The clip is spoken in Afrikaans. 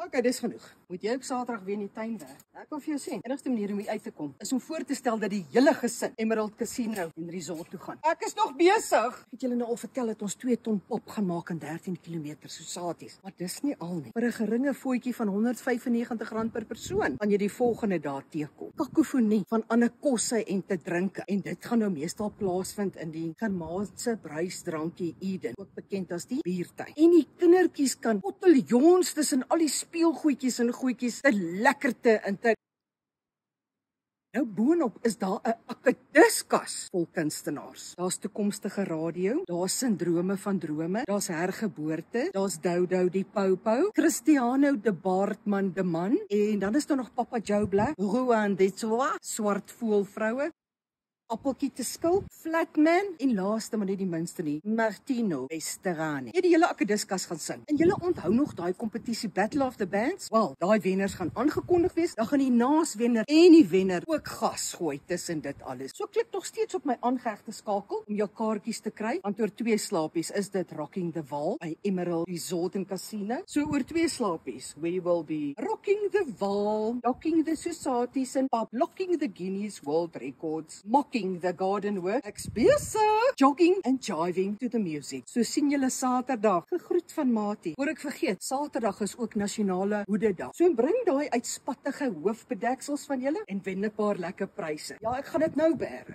Okay, dis genoeg. Moet jy op Saterdag weer in die tuin werk? Ek wil vir jou sê, enigste manier om hier uit te kom is om voor te stel dat die hele gesin Emerald Casino en Resort toe gaan. Ek is nog besig. Het julle nou al vertel dat ons 2 ton pop gaan maak in 13 km Sosaties? Maar dis nie al nie. Vir 'n geringe voetjie van R195 per persoon gaan jy die volgende dag teekom. Kakofonie van ander kosse en te drinke. En dit gaan nou meestal plaasvind in die Germaanse bruisdrankie Eden, ook bekend as die biertuin. En die kindertjies kan bottelions tussen al die speelgoedjies en goedjies te lekkerte in te. Nou boonop is daar 'n akediskas vol kunstenaars. Daar's toekomstige radio, daar's Sindrome van drome, daar's hergeboorte, daar's Doudou die Poupou, Cristiano de Baardman de man, en dan is daar nog Papa Joe Black, Ruan de Tsoa, swart voelvroue, Appeltjie te Skulp, Flatman en laaste maar nie die minste nie, Martino Vesterani. Jy die hele akediskas gaan sing. En julle onthou nog daai kompetisie Battle of the Bands? Wel, daai wenners gaan aangekondig wees. Dan gaan die naaswenner en die wenner ook gas gooi tussen dit alles. So klik nog steeds op my aangehegte skakel om jou kaartjies te kry, want oor 2 slapies is dit Rocking the Wall by Emerald Resort and Casino. So oor 2 slapies, we will be rocking the wall, locking the Sosaties and pop, locking the Guinness World Records, mocking the garden work, ek's besig, jogging and jiving to the music. So sien julle Saterdag. Gegroet van Matie. Voor ek vergeet, Saterdag is ook nasionale hoededag. So bring daai uitspattige hoofbedeksels van julle en wen 'n paar lekker pryse. Ja, ek gaan dit nou bære.